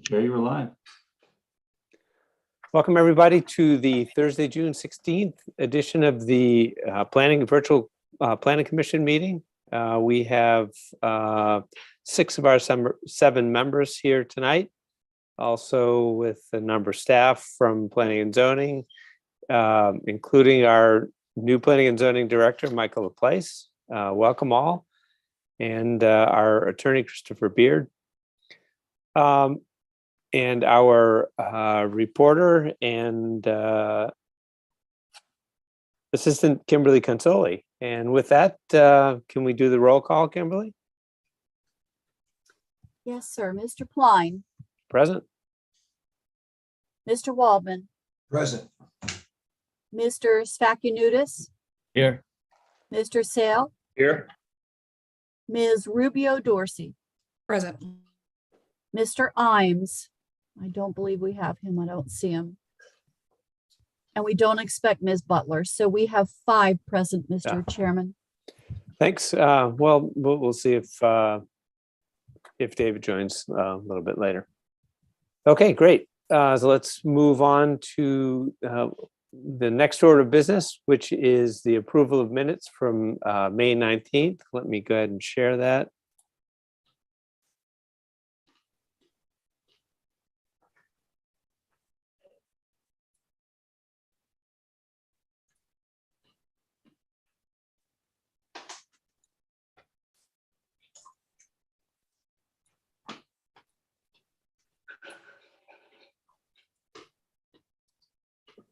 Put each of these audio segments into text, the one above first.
Sure, you were live. Welcome, everybody, to the Thursday, June 16th edition of the Virtual Planning Commission meeting. We have 6 of our 7 members here tonight, also with a number of staff from Planning and Zoning, including our new Planning and Zoning Director, Michael Laplace. Welcome all. And our attorney, Christopher Beard. And our reporter and assistant, Kimberly Consoli. And with that, can we do the roll call, Kimberly? Yes, sir. Mr. Pline. Present. Mr. Waldman. Present. Mr. Sfakunudis. Here. Mr. Sale. Here. Ms. Rubio Dorsey. Present. Mr. Imes. I don't believe we have him. I don't see him. And we don't expect Ms. Butler. So we have 5 present, Mr. Chairman. Thanks. Well, we'll see if David joins a little bit later. Okay, great. So let's move on to the next order of business, which is the approval of minutes from May 19th. Let me go ahead and share that.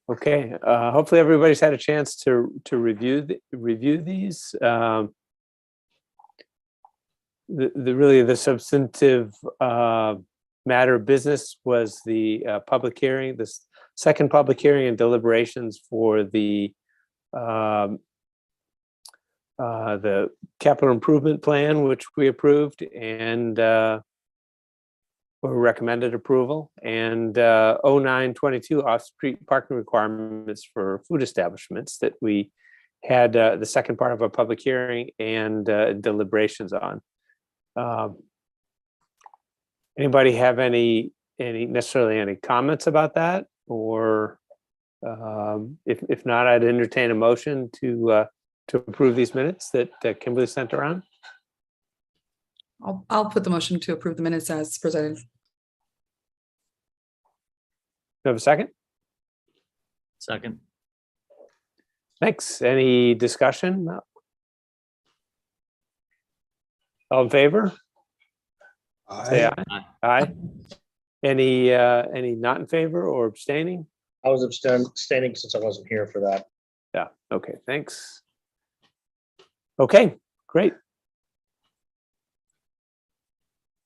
Okay, hopefully everybody's had a chance to review these. The substantive matter of business was the public hearing, the second public hearing and deliberations for the capital improvement plan, which we approved and or recommended approval, and 0922 off-street parking requirements for food establishments that we had the second part of a public hearing and deliberations on. Anybody have any comments about that? Or if not, I'd entertain a motion to approve these minutes that Kimberly sent around. I'll put the motion to approve the minutes as presented. Do you have a second? Second. Thanks. Any discussion? All in favor? Say aye. Aye. Any not in favor or abstaining? I was abstaining since I wasn't here for that. Yeah. Okay. Thanks. Okay. Great.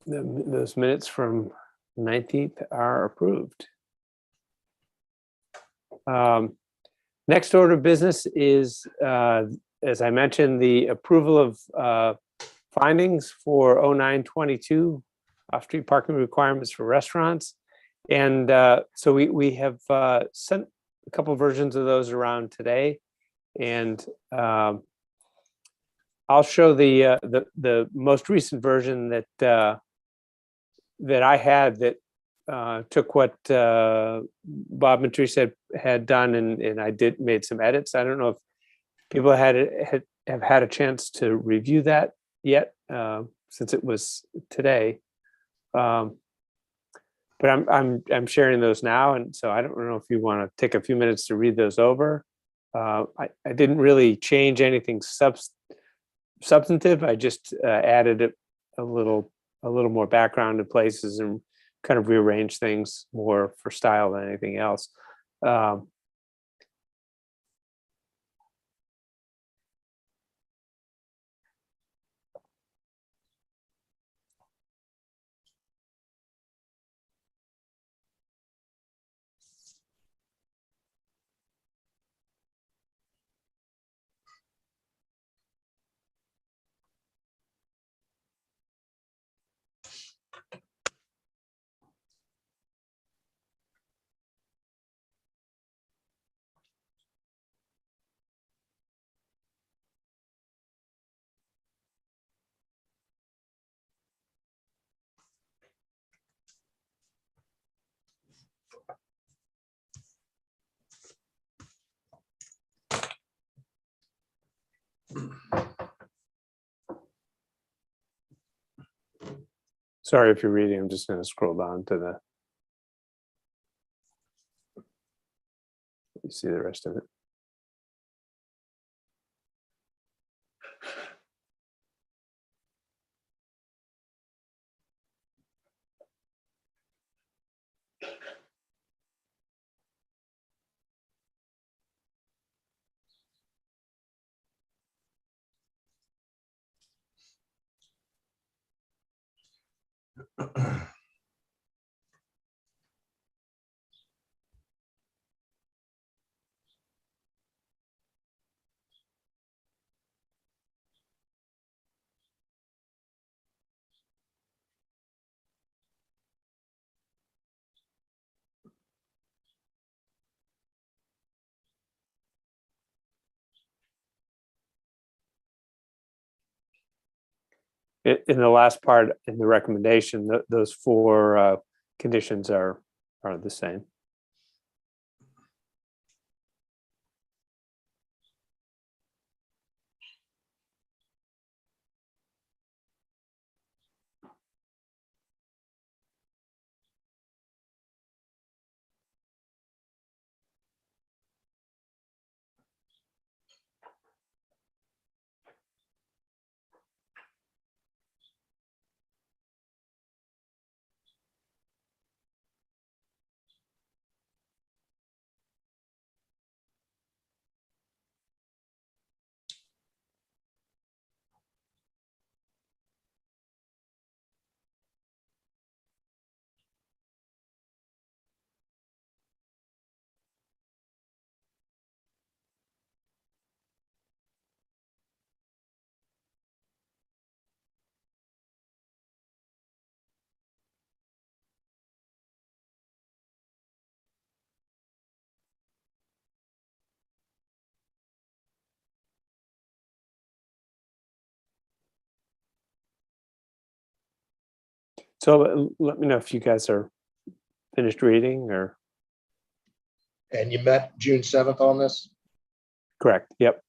Those minutes from 19th are approved. Next order of business is, as I mentioned, the approval of findings for 0922 off-street parking requirements for restaurants. And so we have sent a couple versions of those around today. And I'll show the most recent version that I had that took what Bob and Teresa had done, and I made some edits. I don't know if people have had a chance to review that yet, since it was today. But I'm sharing those now, and so I don't know if you want to take a few minutes to read those over. I didn't really change anything substantive. I just added a little more background in places and kind of rearrange things more for style than anything else. Sorry if you're reading, I'm just going to scroll down to the. You see the rest of it. In the last part, in the recommendation, those four conditions are the same. So let me know if you guys are finished reading or And you met June 7th on this? correct. Yep.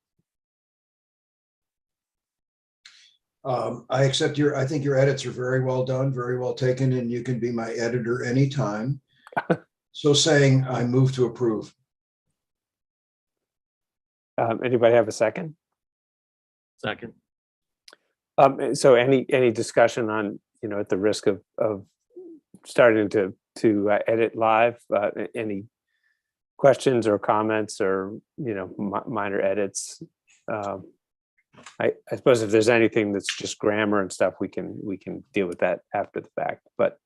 I accept I think your edits are very well done, very well taken, and you can be my editor anytime. So saying, I move to approve. Anybody have a second? Second. So any discussion on, at the risk of starting to edit live, any questions or comments or, minor edits? I suppose if there's anything that's just grammar and stuff, we can deal with that after the fact, but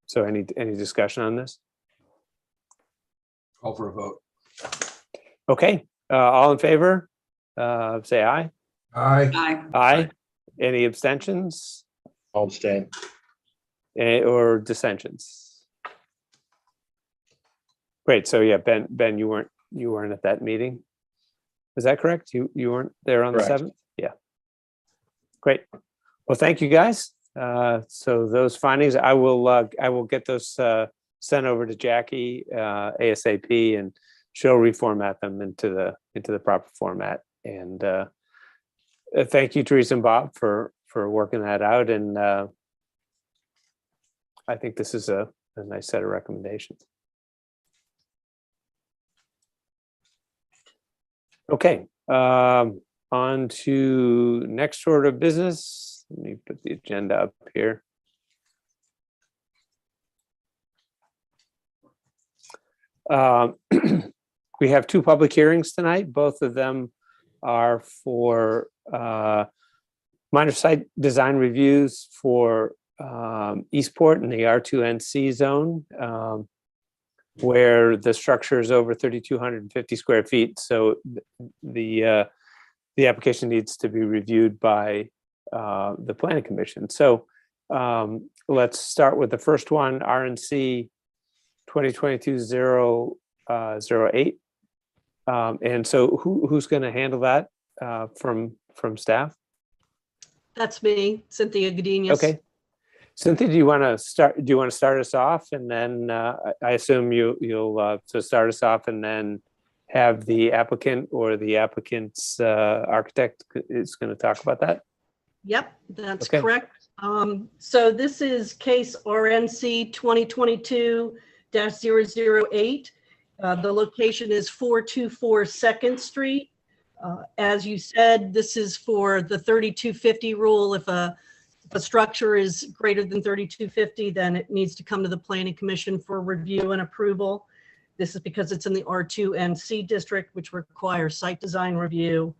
so any discussion on this? Call for a vote. Okay, all in favor, say aye. Aye. Aye. Aye. Any abstentions I'll abstain. or dissensions? Great. So yeah, Ben, you weren't at that meeting. Is that correct? You weren't there on the Correct. 7th? Yeah. Great. Well, thank you guys. So those findings, I will get those sent over to Jackie ASAP, and she'll reformat them into the proper format. And thank you, Teresa and Bob, for working that out. And I think this is a nice set of recommendations. Okay, on to next order of business. Let me put the agenda up here. We have two public hearings tonight. Both of them are for minor site design reviews for Eastport in the R2NC zone, where the structure is over 3,250 square feet. So the application needs to be reviewed by the planning commission. So let's start with the first one, RNC 2022-008. And so who's going to handle that from staff? That's me, Cynthia Godinez. Okay. Cynthia, do you want to start us off, and then I assume you'll so start us off, and then have the applicant or the applicant's architect is going to talk about that? Yep, that's Okay. correct. So this is case RNC 2022-008. The location is 424 Second Street. As you said, this is for the 3250 rule. If a structure is greater than 3250, then it needs to come to the Planning Commission for review and approval. This is because it's in the R2 and C district, which requires site design review.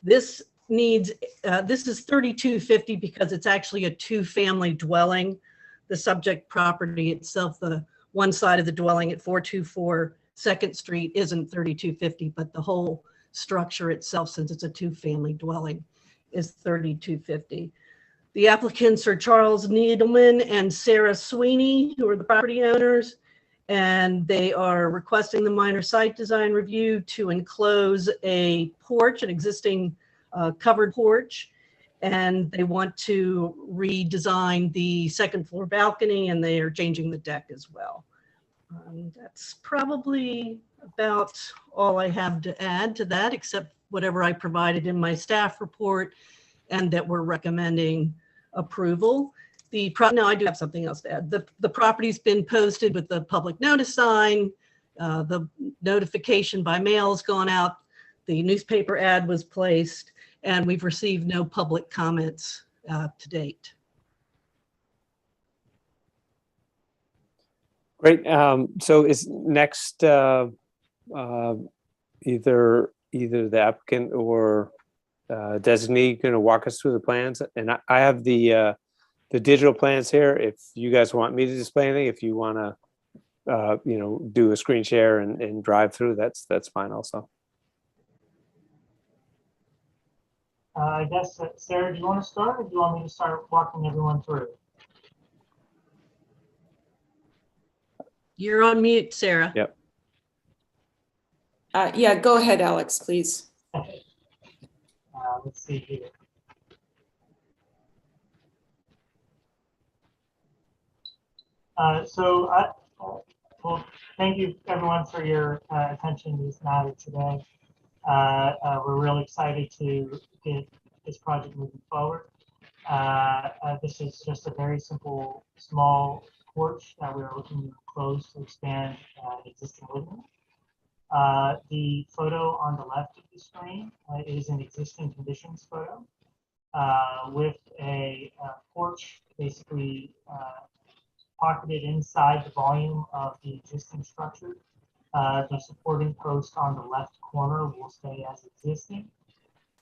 This needs, this is 3250 because it's actually a two-family dwelling. The subject property itself, the one side of the dwelling at 424 Second Street isn't 3250, but the whole structure itself, since it's a two-family dwelling, is 3250. The applicants are Charles Needleman and Sarah Sweeney, who are the property owners, and they are requesting the minor site design review to enclose a porch, an existing covered porch, and they want to redesign the second floor balcony, and they are changing the deck as well. That's probably about all I have to add to that, except whatever I provided in my staff report and that we're recommending approval. No, I do have something else to add. The property's been posted with the public notice sign. The notification by mail has gone out. The newspaper ad was placed, and we've received no public comments to date. Great. So is next either the applicant or designee going to walk us through the plans? And I have the digital plans here. If you guys want me to display anything, if you want to do a screen share and drive through, that's fine also. I guess, Sarah, do you want to start, or do you want me to start walking everyone through? You're on mute, Sarah. Yep. Yeah, go ahead, Alex, please. Okay. Let's see here. Well, thank you everyone for your attention to this matter today. We're really excited to get this project moving forward. This is just a very simple, small porch that we're looking to close to expand an existing living room. The photo on the left of the screen is an existing conditions photo with a porch basically pocketed inside the volume of the existing structure. The supporting post on the left corner will stay as existing.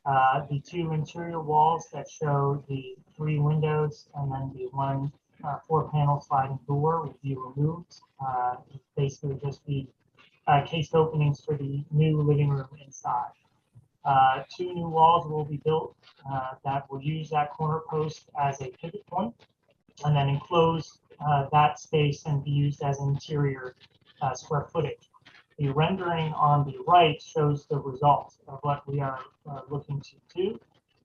The two interior walls that show the three windows and then the one 4-panel sliding door will be removed. Basically just be cased openings for the new living room inside. Two new walls will be built that will use that corner post as a pivot point and then enclose that space and be used as interior square footage. The rendering on the right shows the result of what we are looking to do.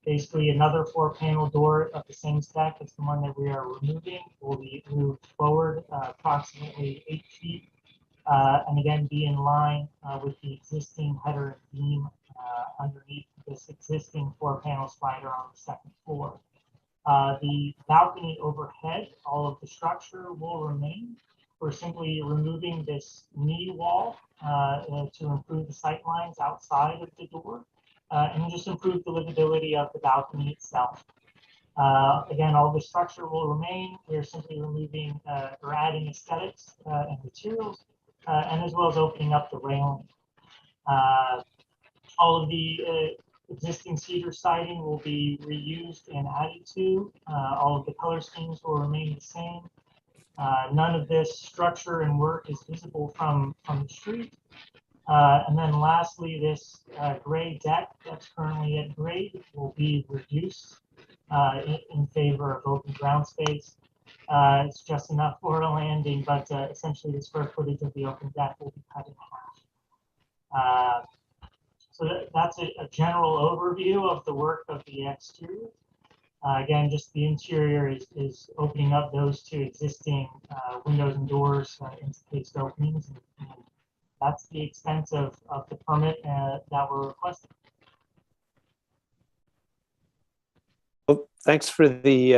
Basically, another 4-panel door of the same spec as the one that we are removing will be moved forward approximately 8 feet, and again be in line with the existing header and beam underneath this existing 4-panel slider on the second floor. The balcony overhead, all of the structure will remain. We're simply removing this knee wall to improve the sight lines outside of the door and just improve the livability of the balcony itself. Again, all the structure will remain. We're simply removing or adding aesthetics and materials, and as well as opening up the railing. All of the existing cedar siding will be reused and added to. All of the color schemes will remain the same. None of this structure and work is visible from the street. And then lastly, this gray deck that's currently at grade will be reduced in favor of open ground space. It's just enough for a landing, but essentially the square footage of the open deck will be cut in half. So that's a general overview of the work of the exterior. Again, just the interior is opening up those two existing windows and doors into cased openings. And that's the extent of the permit that we're requesting. Well, thanks for the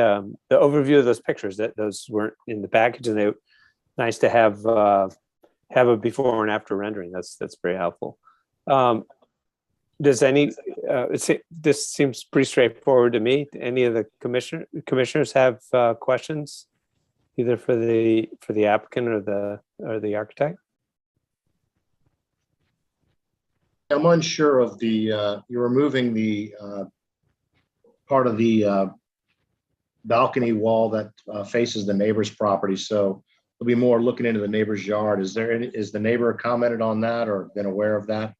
overview of those pictures. That those weren't in the package, and they nice to have a before and after rendering. That's very helpful. Does this seems pretty straightforward to me. Any of the commissioners have questions, either for the applicant or the architect? I'm unsure of the, you're removing the part of the balcony wall that faces the neighbor's property. So there'll be more looking into the neighbor's yard. Is the neighbor commented on that or been aware of that?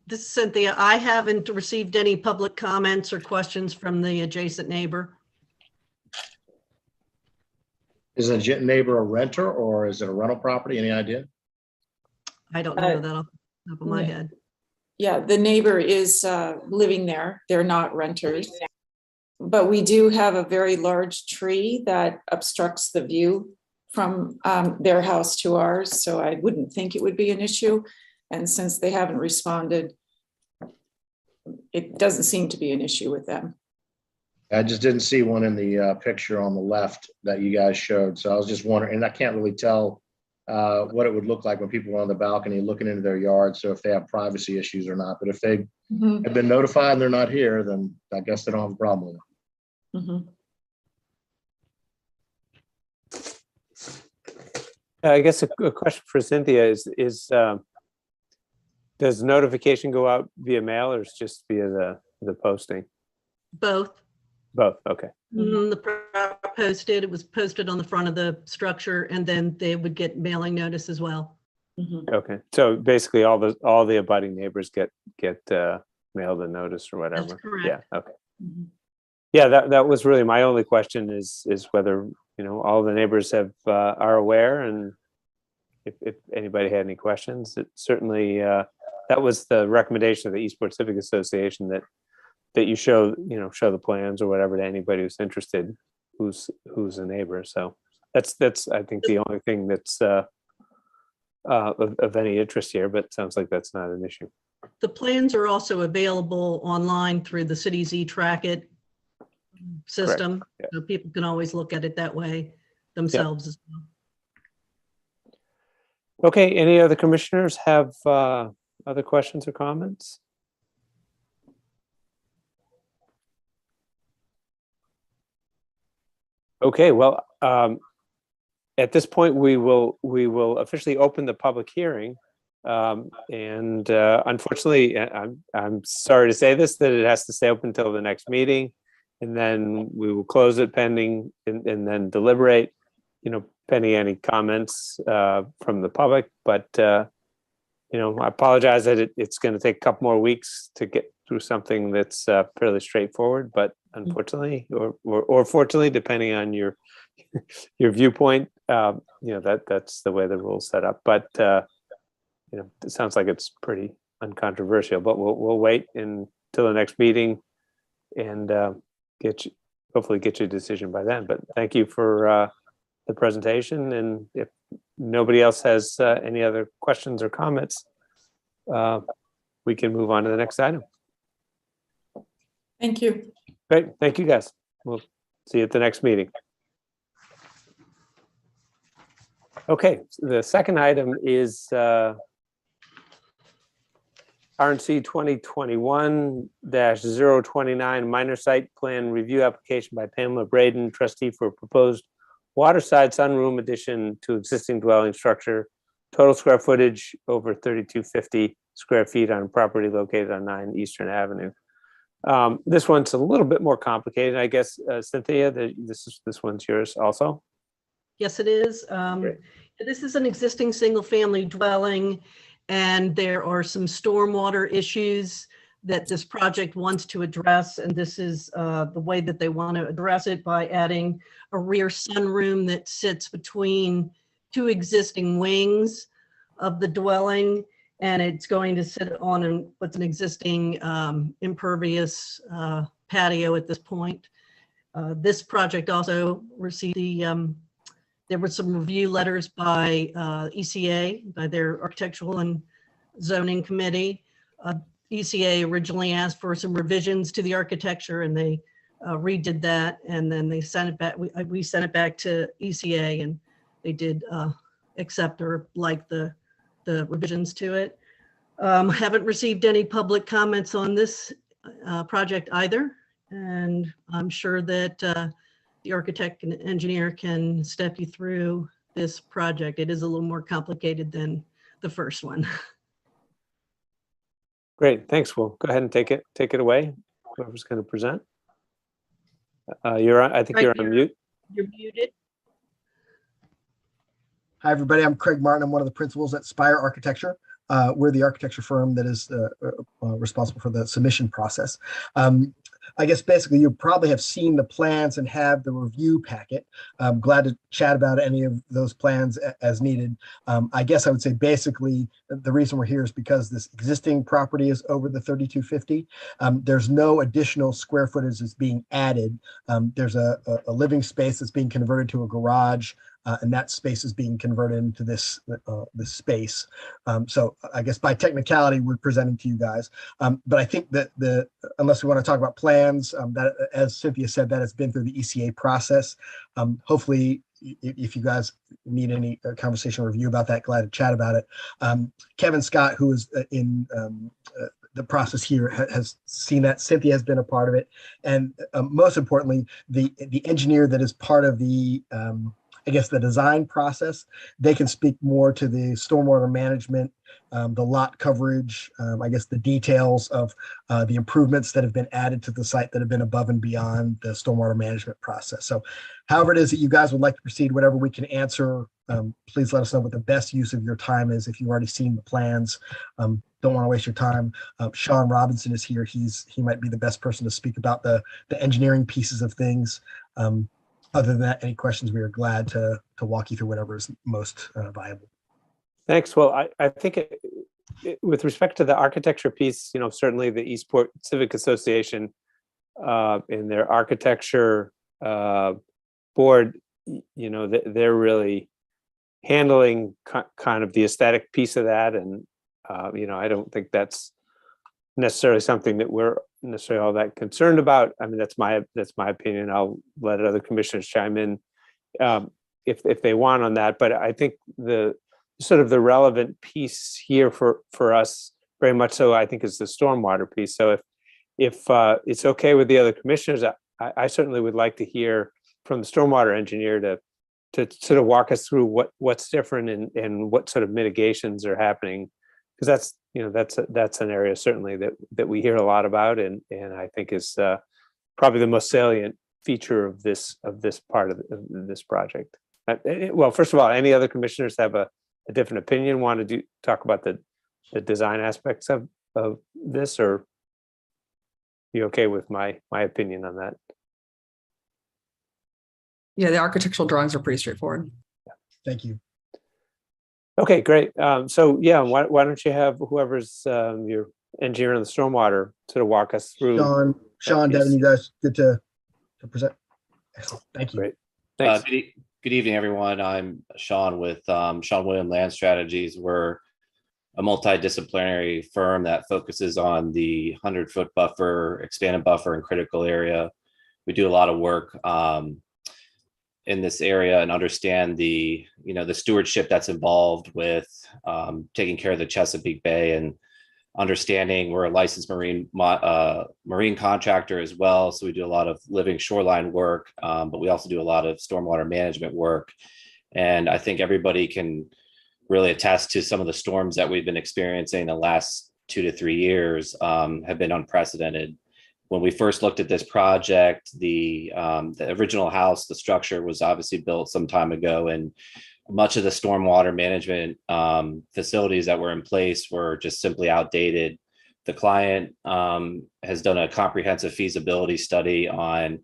This is Cynthia. I haven't received any public comments or questions from the adjacent neighbor. Is the neighbor a renter or is it a rental property? Any idea? I don't know that off the top of my head. Yeah, the neighbor is living there. They're not renters. But we do have a very large tree that obstructs the view from their house to ours. So I wouldn't think it would be an issue. And since they haven't responded, it doesn't seem to be an issue with them. I just didn't see one in the picture on the left that you guys showed. So I was just wondering, and I can't really tell what it would look like when people are on the balcony looking into their yard. So if they have privacy issues or not, but if they have been notified and they're not here, then I guess they don't have a problem with it. I guess a question for Cynthia is does notification go out via mail or is just via the posting? Both. Both, okay. It was posted on the front of the structure, and then they would get mailing notice as well. Okay, so basically all the abutting neighbors get mailed a notice or whatever. That's correct. Yeah, okay. Yeah, that was really my only question is whether, all the neighbors are aware, and if anybody had any questions. It certainly that was the recommendation of the Eastport Civic Association that you show the plans or whatever to anybody who's interested, who's a neighbor. So that's I think the only thing that's of any interest here, but it sounds like that's not an issue. The plans are also available online through the city's e-Track-It system. Yeah. So people can always look at it that way themselves as well. Okay, any other commissioners have other questions or comments? Okay, well, at this point, we will officially open the public hearing. And unfortunately, I'm sorry to say this, that it has to stay open until the next meeting. And then we will close it pending and then deliberate, pending any comments from the public. But, I apologize that it's going to take a couple more weeks to get through something that's fairly straightforward. But unfortunately, or fortunately, depending on your viewpoint, that's the way the rules set up. But it sounds like it's pretty uncontroversial. But we'll wait until the next meeting and hopefully get you a decision by then. But thank you for the presentation. And if nobody else has any other questions or comments, we can move on to the next item. Thank you. Great. Thank you, guys. We'll see you at the next meeting. Okay, the second item is RNC 2021-029 minor site plan review application by Pamela Braden, trustee for proposed Waterside sunroom addition to existing dwelling structure, total square footage over 3,250 square feet on property located on 9 Eastern Avenue. This one's a little bit more complicated, I guess. Cynthia, this one's yours also. Yes, it is. This is an existing single-family dwelling, and there are some stormwater issues that this project wants to address, and this is the way that they want to address it, by adding a rear sunroom that sits between two existing wings of the dwelling, and it's going to sit on what's an existing impervious patio at this point. This project also received there were some review letters by ECA, by their Architectural and Zoning Committee. ECA originally asked for some revisions to the architecture, and they redid that, and then they sent it back. We sent it back to ECA, and they did accept or like the revisions to it. Haven't received any public comments on this project either, and I'm sure that the architect and engineer can step you through this project. It is a little more complicated than the first one. Great, thanks. We'll go ahead and take it away. Whoever's going to present. You're on, I think Right, you're on mute. You're muted. Hi, everybody. I'm Craig Martin. I'm one of the principals at Spire Architecture. We're the architecture firm that is responsible for the submission process. I guess basically you probably have seen the plans and have the review packet. I'm glad to chat about any of those plans as needed. I guess I would say basically the reason we're here is because this existing property is over the 3250. There's no additional square footage that's being added. There's a living space that's being converted to a garage. And that space is being converted into this space. So I guess by technicality, we're presenting to you guys. But I think that unless we want to talk about plans, that, as Cynthia said, that has been through the ECA process. Hopefully, if you guys need any conversation or review about that, glad to chat about it. Kevin Scott, who is in the process here, has seen that. Cynthia has been a part of it. And most importantly, the engineer that is part of the I guess the design process, they can speak more to the stormwater management, the lot coverage, I guess the details of the improvements that have been added to the site that have been above and beyond the stormwater management process. So however it is that you guys would like to proceed, whatever we can answer, please let us know what the best use of your time is. If you've already seen the plans, don't want to waste your time. Sean Robinson is here. He might be the best person to speak about the engineering pieces of things. Other than that, any questions, we are glad to walk you through whatever is most viable. Thanks. Well, I think with respect to the architecture piece, certainly the Eastport Civic Association in their architecture board, they're really handling kind of the aesthetic piece of that. And, I don't think that's necessarily something that we're necessarily all that concerned about. I mean, that's my opinion. I'll let other commissioners chime in if they want on that. But I think the sort of the relevant piece here for us, very much so, I think, is the stormwater piece. So if it's okay with the other commissioners, I certainly would like to hear from the stormwater engineer to sort of walk us through what's different and what sort of mitigations are happening, because that's an area certainly that we hear a lot about, and I think is probably the most salient feature of this part of this project. Well, first of all, any other commissioners have a different opinion, want to talk about the design aspects of this, or you okay with my opinion on that? Yeah, the architectural drawings are pretty straightforward. Thank you. Okay, great. So yeah, why don't you have whoever's your engineer in the stormwater sort of walk us through. Sean, Devin, you guys good to present? Excellent. Thank you. Great. Thanks. Good evening, everyone. I'm Sean with Sean William Land Strategies. We're a multidisciplinary firm that focuses on the 100-foot buffer, expanded buffer, and critical area. We do a lot of work in this area and understand the stewardship that's involved with taking care of the Chesapeake Bay, and understanding we're a licensed marine contractor as well. So we do a lot of living shoreline work, but we also do a lot of stormwater management work. And I think everybody can really attest to some of the storms that we've been experiencing the last 2 to 3 years have been unprecedented. When we first looked at this project, the original house, the structure was obviously built some time ago, and much of the stormwater management facilities that were in place were just simply outdated. The client has done a comprehensive feasibility study on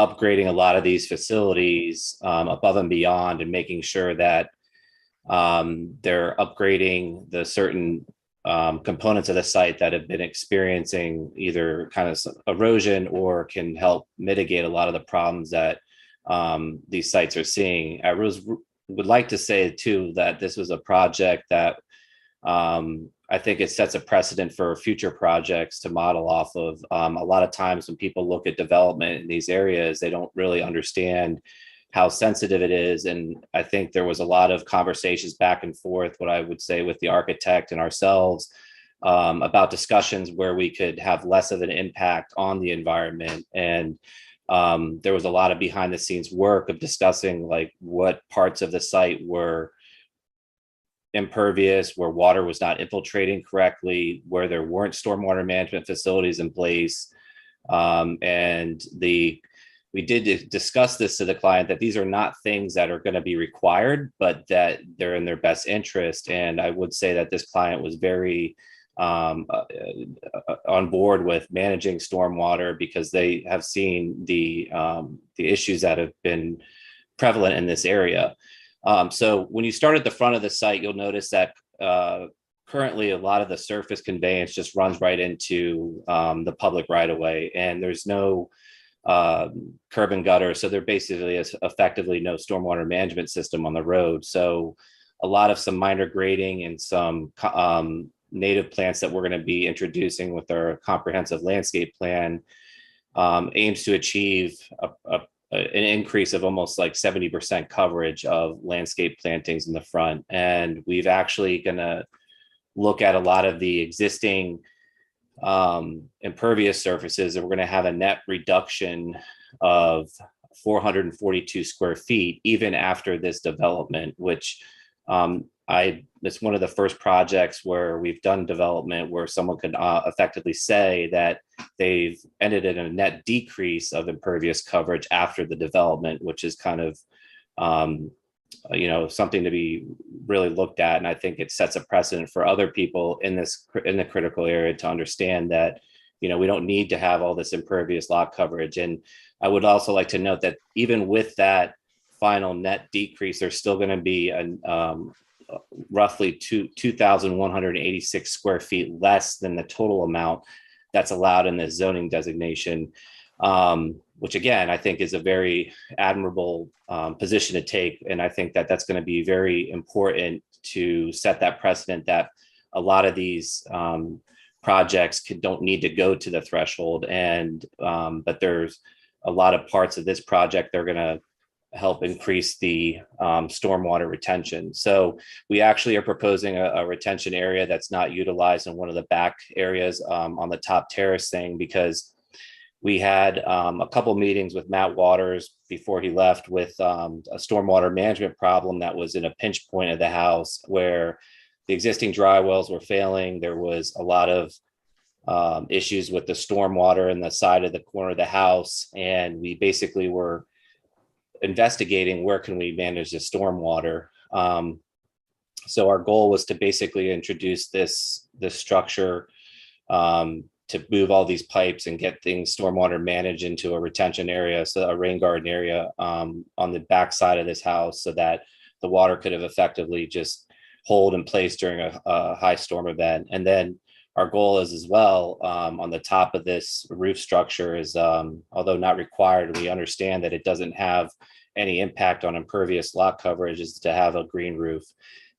upgrading a lot of these facilities above and beyond, and making sure that they're upgrading the certain components of the site that have been experiencing either kind of erosion or can help mitigate a lot of the problems that these sites are seeing. I would like to say too that this was a project that I think it sets a precedent for future projects to model off of. A lot of times when people look at development in these areas, they don't really understand how sensitive it is. And I think there was a lot of conversations back and forth, what I would say, with the architect and ourselves, about discussions where we could have less of an impact on the environment. And there was a lot of behind the scenes work of discussing like what parts of the site were impervious, where water was not infiltrating correctly, where there weren't stormwater management facilities in place. We did discuss this to the client, that these are not things that are going to be required, but that they're in their best interest. And I would say that this client was very on board with managing stormwater, because they have seen the issues that have been prevalent in this area. So when you start at the front of the site, you'll notice that currently a lot of the surface conveyance just runs right into the public right of way, and there's no curb and gutter. So there basically is effectively no stormwater management system on the road. So a lot of some minor grading and some native plants that we're going to be introducing with our comprehensive landscape plan aims to achieve an increase of almost like 70% coverage of landscape plantings in the front. And we've actually going to look at a lot of the existing impervious surfaces, and we're going to have a net reduction of 442 square feet even after this development, which it's one of the first projects where we've done development where someone could effectively say that they've ended in a net decrease of impervious coverage after the development, which is kind of something to be really looked at. And I think it sets a precedent for other people in the critical area to understand that, we don't need to have all this impervious lot coverage. And I would also like to note that even with that final net decrease, there's still going to be roughly 2,186 square feet less than the total amount that's allowed in this zoning designation, which again, I think is a very admirable position to take. And I think that that's going to be very important to set that precedent that a lot of these projects don't need to go to the threshold. And but there's a lot of parts of this project that are going to help increase the stormwater retention. So we actually are proposing a retention area that's not utilized in one of the back areas on the top terrace thing, because we had a couple meetings with Matt Waters before he left with a stormwater management problem that was in a pinch point of the house where the existing dry wells were failing. There was a lot of issues with the stormwater in the side of the corner of the house. And we basically were investigating where can we manage the stormwater. So our goal was to basically introduce this structure to move all these pipes and get things stormwater managed into a retention area, so a rain garden area on the back side of this house, so that the water could have effectively just hold in place during a high storm event. And then our goal is as well on the top of this roof structure is, although not required, we understand that it doesn't have any impact on impervious lot coverage, is to have a green roof.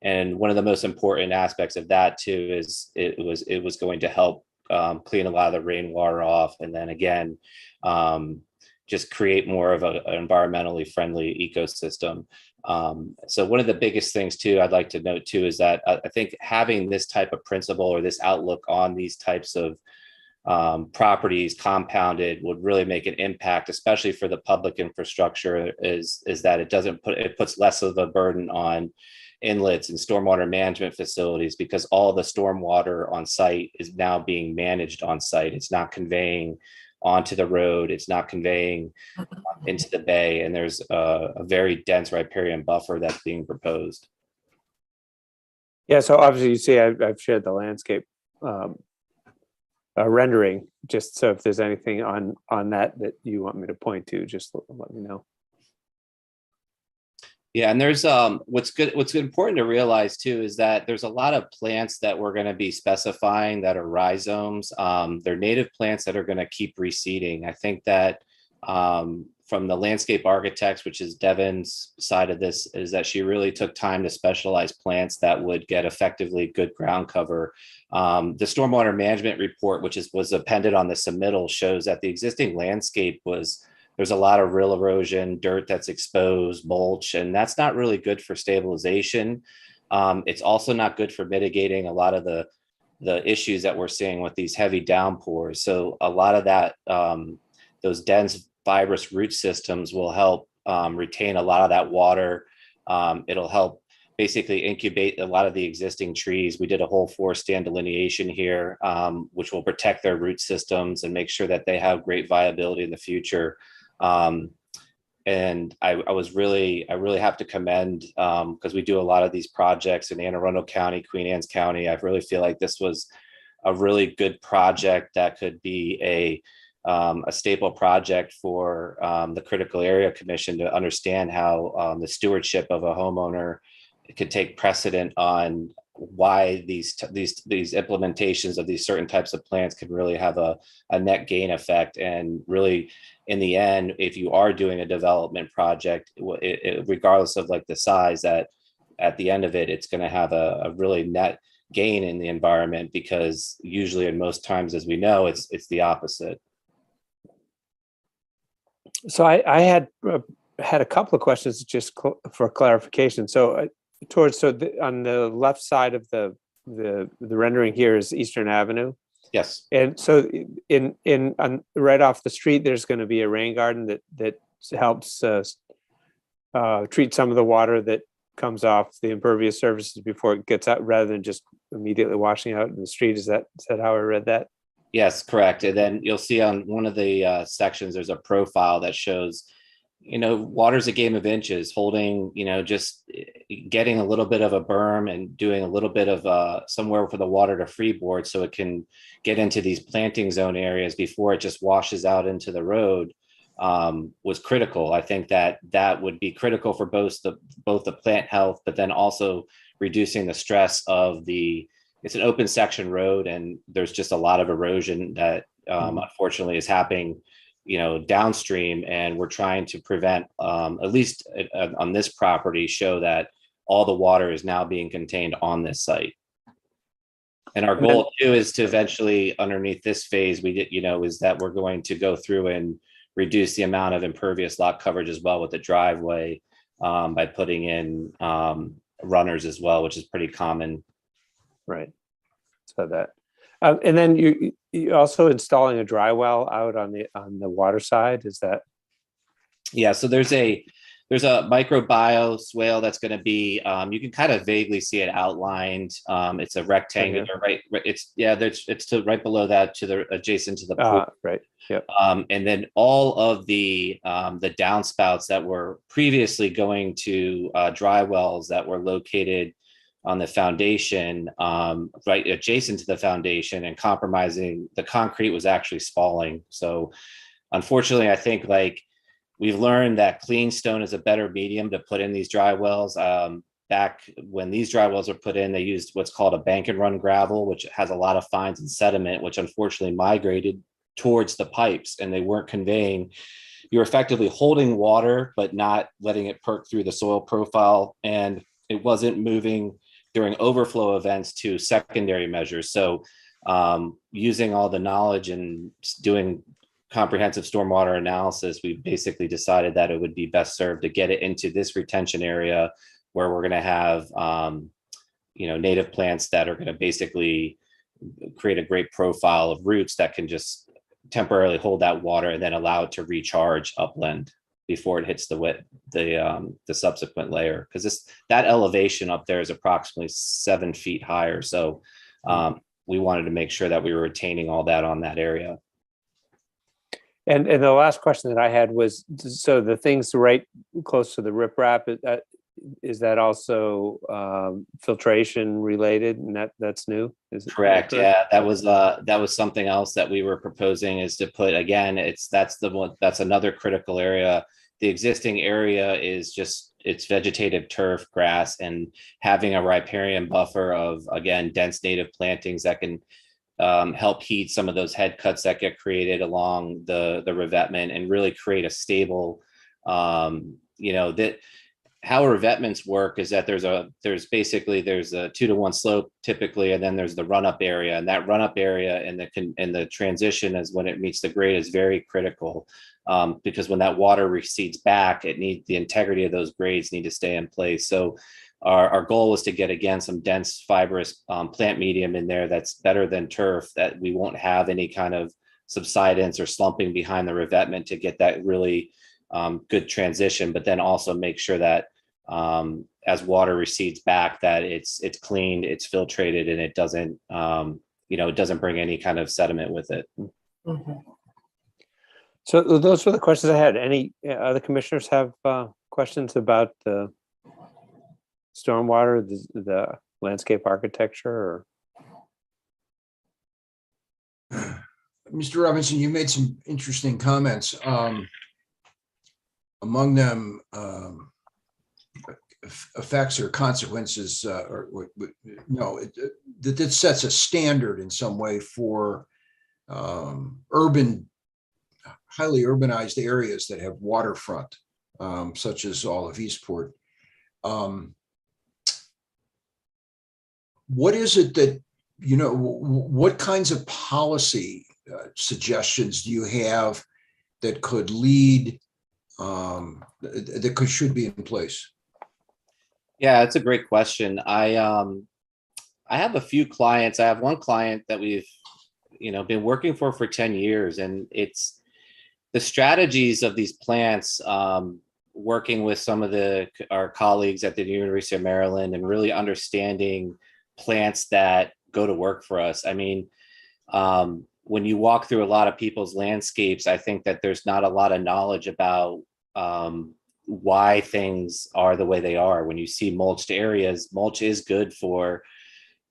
And one of the most important aspects of that too is it was going to help clean a lot of the rainwater off, and then again just create more of an environmentally friendly ecosystem. So one of the biggest things too I'd like to note too is that I think having this type of principle or this outlook on these types of properties compounded would really make an impact, especially for the public infrastructure, is that it puts less of a burden on inlets and stormwater management facilities, because all the stormwater on site is now being managed on site. It's not conveying onto the road, it's not conveying into the bay, and there's a very dense riparian buffer that's being proposed. Yeah, so obviously you see I've shared the landscape rendering, just so if there's anything on that you want me to point to, just let me know. Yeah, and there's what's important to realize too is that there's a lot of plants that we're going to be specifying that are rhizomes. They're native plants that are going to keep reseeding. I think that from the landscape architects, which is Devin's side of this, is that she really took time to specialize plants that would get effectively good ground cover. The stormwater management report, which was appended on the submittal, shows that the existing landscape there's a lot of rill erosion, dirt that's exposed, mulch, and that's not really good for stabilization. It's also not good for mitigating a lot of the issues that we're seeing with these heavy downpours. So a lot of that, those dense fibrous root systems will help retain a lot of that water. It'll help basically incubate a lot of the existing trees. We did a whole forest stand delineation here, which will protect their root systems and make sure that they have great viability in the future. And I really have to commend, because we do a lot of these projects in Anne Arundel County, Queen Anne's County. I really feel like this was a really good project that could be a staple project for the Critical Area Commission to understand how the stewardship of a homeowner could take precedent on why these implementations of these certain types of plants can really have a net gain effect. And really, in the end, if you are doing a development project, regardless of like the size, that at the end of it, it's going to have a really net gain in the environment, because usually and most times, as we know, it's the opposite. So I had a couple of questions just for clarification. So on the left side of the rendering here is Eastern Avenue. Yes. And so right off the street, there's going to be a rain garden that helps treat some of the water that comes off the impervious surfaces before it gets out, rather than just immediately washing out in the street. Is that how I read that? Yes, correct. And then you'll see on one of the sections, there's a profile that shows, water's a game of inches, holding, just getting a little bit of a berm and doing a little bit of somewhere for the water to freeboard so it can get into these planting zone areas before it just washes out into the road, was critical. I think that would be critical for both the plant health, but then also reducing the stress of it's an open section road, and there's just a lot of erosion that unfortunately is happening downstream, and we're trying to prevent, at least on this property, show that all the water is now being contained on this site. And our goal too is to eventually, underneath this phase, is that we're going to go through and reduce the amount of impervious lot coverage as well with the driveway, by putting in runners as well, which is pretty common. Right. So that, and then you also installing a dry well out on the Waterside. Is that? Yeah. So there's a microbiome swale that's going to be, you can kind of vaguely see it outlined. It's a rectangular, right? It's to right below that, adjacent to the pool. Right. Yep. And then all of the downspouts that were previously going to dry wells that were located on the foundation, right adjacent to the foundation, and compromising the concrete was actually spalling. So unfortunately, I think we've learned that clean stone is a better medium to put in these dry wells. Back when these dry wells were put in, they used what's called a bank and run gravel, which has a lot of fines and sediment, which unfortunately migrated towards the pipes, and they weren't conveying. You're effectively holding water, but not letting it perk through the soil profile, and it wasn't moving during overflow events to secondary measures. So using all the knowledge and doing comprehensive stormwater analysis, we basically decided that it would be best served to get it into this retention area, where we're going to have native plants that are going to basically create a great profile of roots that can just temporarily hold that water and then allow it to recharge upland before it hits the subsequent layer, because that elevation up there is approximately 7 feet higher. So we wanted to make sure that we were retaining all that on that area. And the last question that I had was, so the things right close to the riprap, is that also filtration related, and that's new? Correct. Yeah, that was something else that we were proposing, is to put, again, that's another critical area. The existing area is it's vegetative turf, grass, and having a riparian buffer of, again, dense native plantings that can help heat some of those head cuts that get created along the revetment and really create a stable, that how revetments work is that there's a 2-to-1 slope typically, and then there's the run up area, and that run up area and the transition is when it meets the grade is very critical, because when that water recedes back, the integrity of those grades need to stay in place. So our goal was to get, again, some dense fibrous plant medium in there that's better than turf, that we won't have any kind of subsidence or slumping behind the revetment to get that really good transition, but then also make sure that as water recedes back, that it's cleaned, it's filtrated, and it doesn't it doesn't bring any kind of sediment with it. So those were the questions I had. Any other commissioners have questions about the stormwater, the landscape architecture, or? Mr. Robinson, you made some interesting comments. Among them, effects or consequences, that sets a standard in some way for highly urbanized areas that have waterfront, such as all of Eastport. What is it that, what kinds of policy suggestions do you have that could lead, should be in place? Yeah, it's a great question. I have a few clients. I have one client that we've been working for 10 years, and it's the strategies of these plants, working with some of our colleagues at the University of Maryland and really understanding plants that go to work for us. I mean, when you walk through a lot of people's landscapes, I think that there's not a lot of knowledge about why things are the way they are. When you see mulched areas, mulch is good for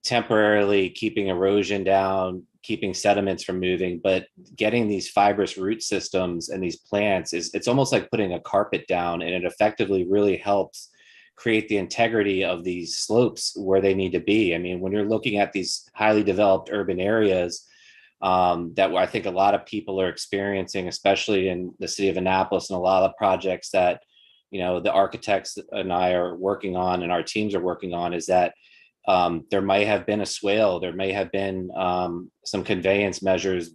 temporarily keeping erosion down, keeping sediments from moving, but getting these fibrous root systems and these plants it's almost like putting a carpet down, and it effectively really helps create the integrity of these slopes where they need to be. I mean, when you're looking at these highly developed urban areas, that I think a lot of people are experiencing, especially in the city of Annapolis, and a lot of projects that the architects and I are working on and our teams are working on, is that there may have been a swale, there may have been some conveyance measures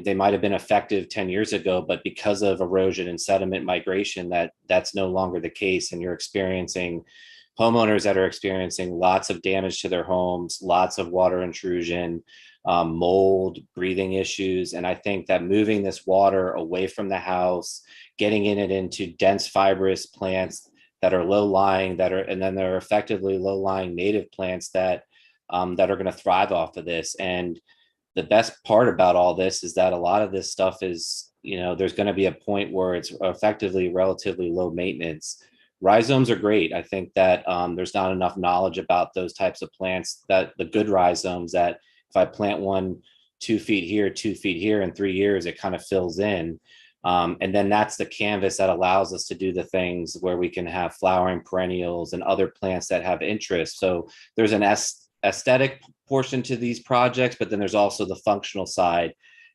they might have been effective 10 years ago, but because of erosion and sediment migration, that's no longer the case. And you're experiencing homeowners that are experiencing lots of damage to their homes, lots of water intrusion, mold, breathing issues. And I think that moving this water away from the house, getting it into dense fibrous plants that are low-lying, and then there are effectively low-lying native plants that are going to thrive off of this. And the best part about all this is that a lot of this stuff is, there's going to be a point where it's effectively relatively low maintenance. Rhizomes are great. I think that there's not enough knowledge about those types of plants, that the good rhizomes, that if I plant one 2 feet here, 2 feet here, in 3 years, it kind of fills in. And then that's the canvas that allows us to do the things where we can have flowering perennials and other plants that have interest. So there's an aesthetic portion to these projects, but then there's also the functional side,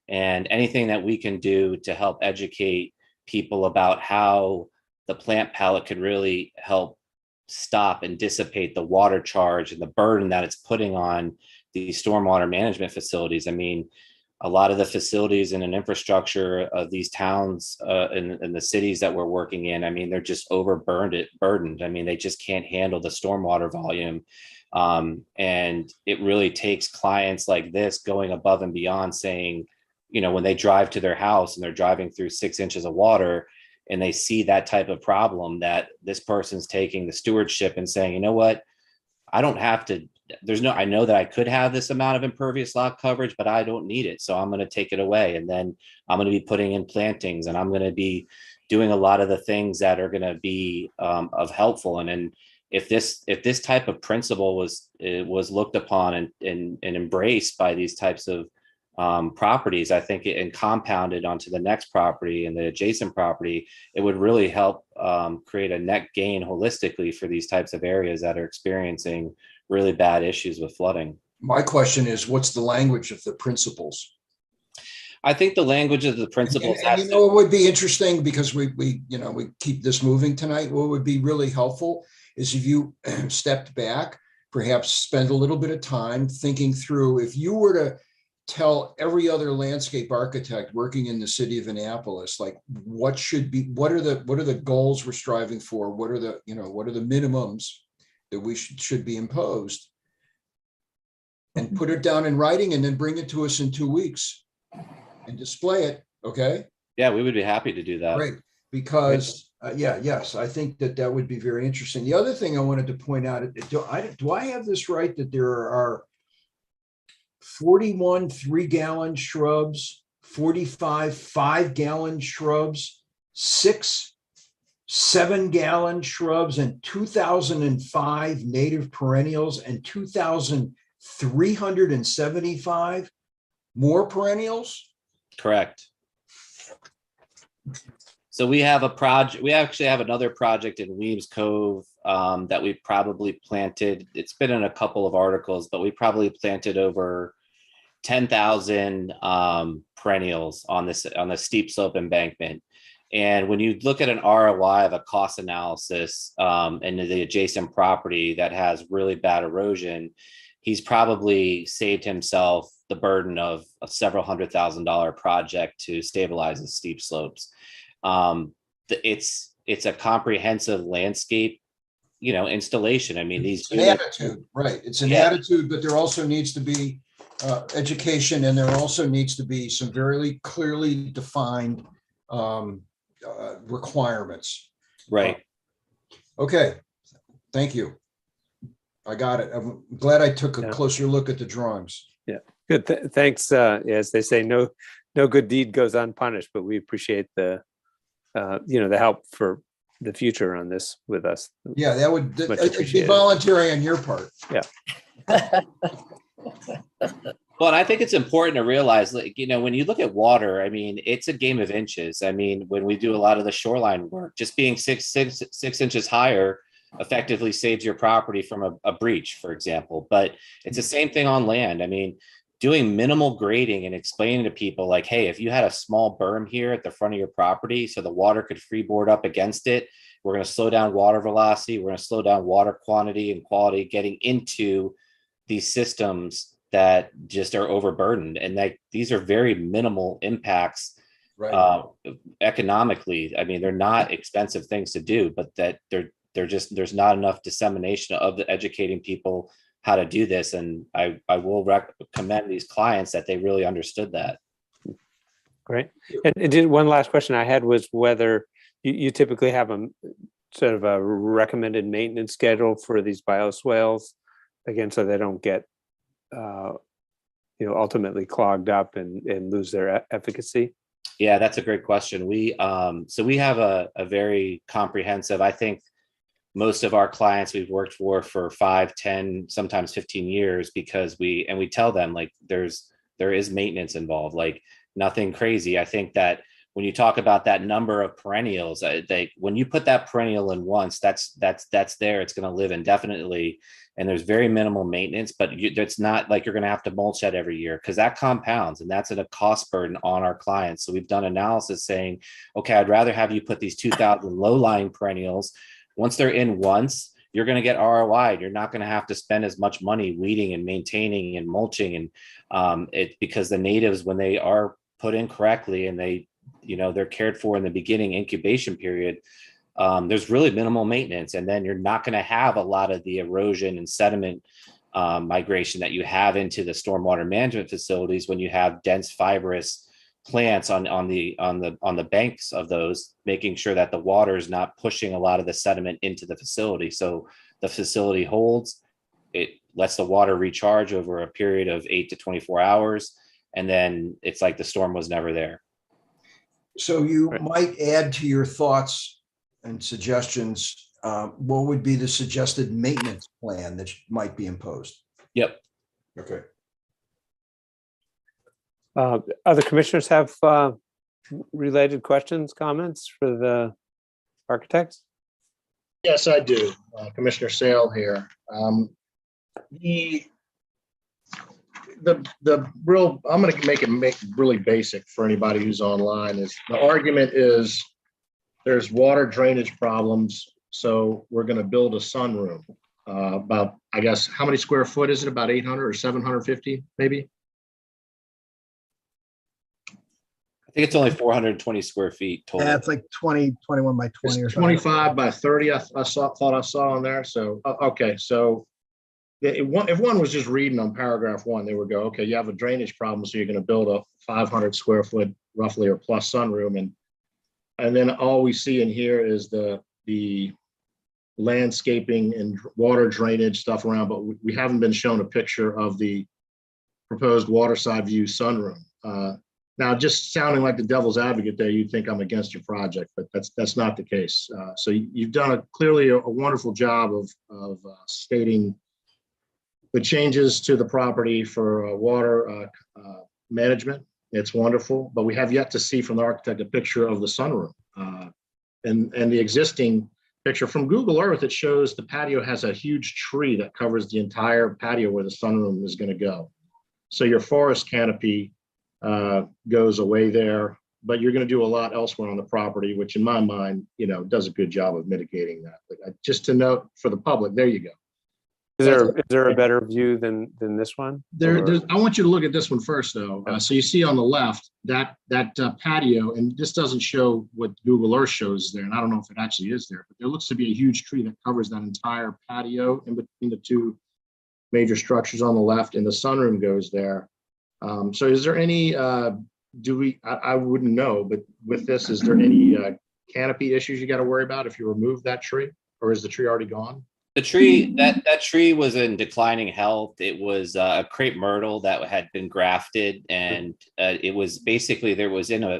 and anything that we can do to help educate people about how the plant palette could really help stop and dissipate the water charge and the burden that it's putting on these stormwater management facilities. I mean, a lot of the facilities and an infrastructure of these towns and the cities that we're working in, I mean, they're just burdened. I mean, they just can't handle the stormwater volume. And it really takes clients like this going above and beyond, saying, when they drive to their house and they're driving through 6 inches of water and they see that type of problem, that this person's taking the stewardship and saying, you know what, I don't have to, I know that I could have this amount of impervious lot coverage, but I don't need it. So I'm going to take it away. And then I'm going to be putting in plantings, and I'm going to be doing a lot of the things that are going to be of helpful. And then if this type of principle was looked upon and embraced by these types of properties, I think and compounded onto the next property and the adjacent property, it would really help create a net gain holistically for these types of areas that are experiencing really bad issues with flooding. My question is, what's the language of the principles? I think the language of the principles And has you to, know, it would be interesting because we keep this moving tonight. What would be really helpful is if you stepped back, perhaps spend a little bit of time thinking through, if you were to tell every other landscape architect working in the city of Annapolis, like what are the goals we're striving for? What are the minimums that we should be imposed? And put it down in writing and then bring it to us in 2 weeks and display it. Okay. yeah, we would be happy to do that. Great. Because yes, I think that would be very interesting. The other thing I wanted to point out, do I have this right, that there are 41 3-gallon shrubs, 45 5-gallon shrubs, 6 7-gallon shrubs, and 2005 native perennials, and 2,375 more perennials? Correct. So we have a project, we actually have another project in Weems Cove that we probably planted. It's been in a couple of articles, but we probably planted over 10,000 perennials on the steep slope embankment. And when you look at an ROI of a cost analysis and the adjacent property that has really bad erosion, he's probably saved himself the burden of a several $100,000 project to stabilize the steep slopes. It's a comprehensive landscape, installation. I mean, it's an attitude, right? It's an attitude, but there also needs to be education, and there also needs to be some very clearly defined requirements. Right. Okay, thank you. I got it. I'm glad I took a closer look at the drawings. Yeah, good. Thanks. As they say, no good deed goes unpunished, but we appreciate the help for the future on this with us. Yeah, that would Much be appreciated. voluntary on your part. Yeah. Well, I think it's important to realize, when you look at water, I mean, it's a game of inches. I mean, when we do a lot of the shoreline work, just being six inches higher effectively saves your property from a breach, for example. But it's the same thing on land. I mean, doing minimal grading and explaining to people like, hey, if you had a small berm here at the front of your property so the water could freeboard up against it, we're going to slow down water velocity. We're going to slow down water quantity and quality getting into these systems that just are overburdened. And these are very minimal impacts, right. Economically. I mean, they're not expensive things to do, but that there's not enough dissemination of educating people how to do this. And I will recommend these clients that they really understood that. Great. And one last question I had was whether you typically have a sort of a recommended maintenance schedule for these bioswales, again, so they don't get ultimately clogged up and lose their efficacy. Yeah, that's a great question. We have a very comprehensive, I think most of our clients we've worked for 5, 10, sometimes 15 years, because we tell them like there is maintenance involved, like nothing crazy. I think that when you talk about that number of perennials, when you put that perennial in once, that's there, it's going to live indefinitely. And there's very minimal maintenance, but it's not like you're going to have to mulch that every year, because that compounds and that's a cost burden on our clients. So we've done analysis saying, okay, I'd rather have you put these 2,000 low-lying perennials. Once they're in once, you're going to get ROI. You're not going to have to spend as much money weeding and maintaining and mulching. And because the natives, when they are put in correctly and they're cared for in the beginning incubation period, there's really minimal maintenance. And then you're not going to have a lot of the erosion and sediment migration that you have into the stormwater management facilities when you have dense fibrous plants on the banks of those, making sure that the water is not pushing a lot of the sediment into the facility. So the facility holds, it lets the water recharge over a period of 8 to 24 hours. And then it's like the storm was never there. So you might add to your thoughts and suggestions, what would be the suggested maintenance plan that might be imposed? Yep. Okay. Other commissioners have related questions, comments for the architects? Yes, I do. Commissioner Sale here. I'm going to make it really basic for anybody who's online. Is the argument is there's water drainage problems, so we're going to build a sunroom. About, I guess, how many square foot is it? About 800 or 750, maybe? I think it's only 420 square feet total. Yeah, it's like 21 by 20 or It's something. 25 by 30. I thought I saw on there. So okay, so if one was just reading on paragraph 1, they would go, okay, you have a drainage problem, so you're going to build a 500 square foot roughly or plus sunroom, and then all we see in here is the landscaping and water drainage stuff around, but we haven't been shown a picture of the proposed waterside view sunroom. Now, just sounding like the devil's advocate there, you'd think I'm against your project, but that's not the case. So you've done clearly a wonderful job of stating the changes to the property for water management. It's wonderful, but we have yet to see from the architect a picture of the sunroom. And the existing picture from Google Earth, it shows the patio has a huge tree that covers the entire patio where the sunroom is going to go. So your forest canopy goes away there, but you're going to do a lot elsewhere on the property, which in my mind, does a good job of mitigating that. But just to note for the public, there you go. Is there a better view than this one? I want you to look at this one first, though. So you see on the left that patio, and this doesn't show what Google Earth shows there, and I don't know if it actually is there, but there looks to be a huge tree that covers that entire patio in between the two major structures on the left, and the sunroom goes there. So is there any, I wouldn't know, but with this, is there any canopy issues you got to worry about if you remove that tree, or is the tree already gone? The tree, that tree was in declining health. It was a crepe myrtle that had been grafted, and it was basically, there was in a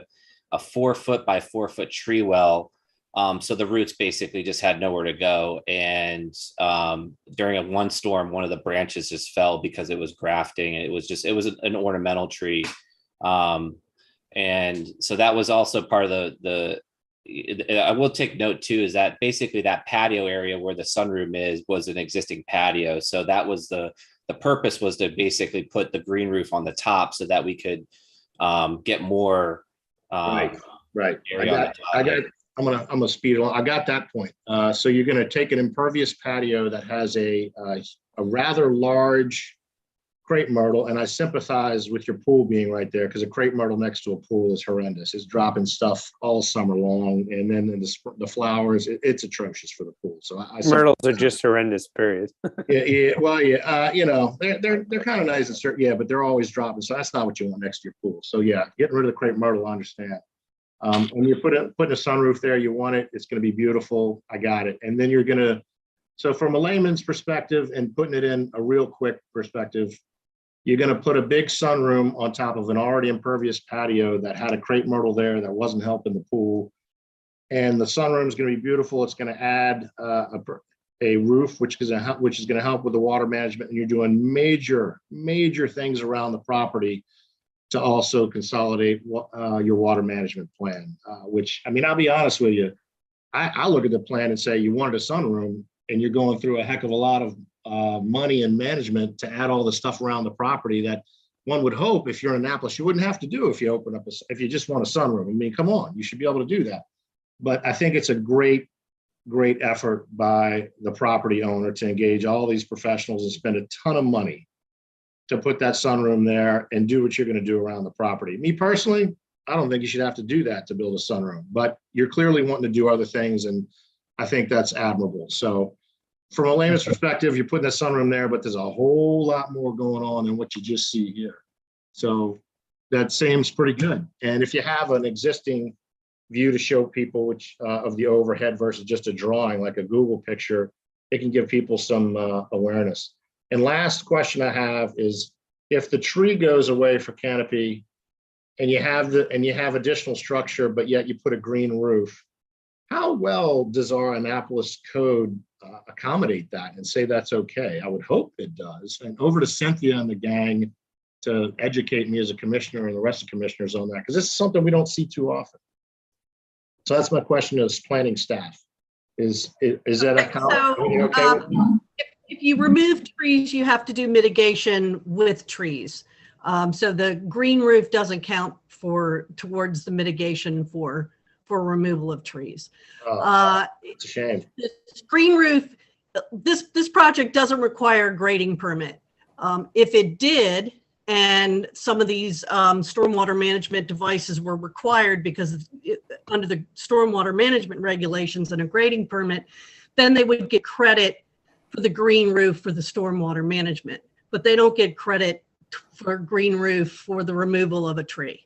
4 foot by 4 foot tree well. So the roots basically just had nowhere to go. And during one storm, one of the branches just fell because it was grafting. And it was an ornamental tree. And so that was also part of I will take note too, is that basically that patio area where the sunroom was an existing patio. So that was the purpose, was to basically put the green roof on the top so that we could get more. Right. I'm gonna speed along. I got that point. So you're gonna take an impervious patio that has a rather large crepe myrtle, and I sympathize with your pool being right there, because a crepe myrtle next to a pool is horrendous. It's dropping stuff all summer long, and then in the flowers, it's atrocious for the pool. So Myrtles are just horrendous, period. yeah. Well, yeah. They're kind of nice and certain, yeah, but they're always dropping. So that's not what you want next to your pool. So yeah, getting rid of the crepe myrtle, I understand. When you putting a sunroof there, you want it. It's going to be beautiful. I got it. And then so from a layman's perspective and putting it in a real quick perspective, you're going to put a big sunroom on top of an already impervious patio that had a crepe myrtle there that wasn't helping the pool. And the sunroom is going to be beautiful. It's going to add a roof, which is going to help with the water management. And you're doing major things around the property to also consolidate your water management plan, which, I mean, I'll be honest with you. I look at the plan and say, you wanted a sunroom, and you're going through a heck of a lot of money and management to add all the stuff around the property that one would hope, if you're in Annapolis, you wouldn't have to do if you just want a sunroom. I mean, come on, you should be able to do that. But I think it's a great effort by the property owner to engage all these professionals and spend a ton of money to put that sunroom there and do what you're going to do around the property. Me personally, I don't think you should have to do that to build a sunroom, but you're clearly wanting to do other things, and I think that's admirable. So from a layman's perspective, you're putting a sunroom there, but there's a whole lot more going on than what you just see here. So that seems pretty good. And if you have an existing view to show people, which of the overhead versus just a drawing like a Google picture, it can give people some awareness. And last question I have is, if the tree goes away for canopy and you have additional structure, but yet you put a green roof, how well does our Annapolis code accommodate that and say that's okay? I would hope it does. And over to Cynthia and the gang to educate me as a commissioner and the rest of the commissioners on that, because this is something we don't see too often. So that's my question as planning staff. Is that okay? If you remove trees, you have to do mitigation with trees. So the green roof doesn't count towards the mitigation for removal of trees. Oh, it's a shame. This green roof, this project doesn't require a grading permit. If it did, and some of these stormwater management devices were required because under the stormwater management regulations and a grading permit, then they would get credit for the green roof for the stormwater management, but they don't get credit for green roof for the removal of a tree.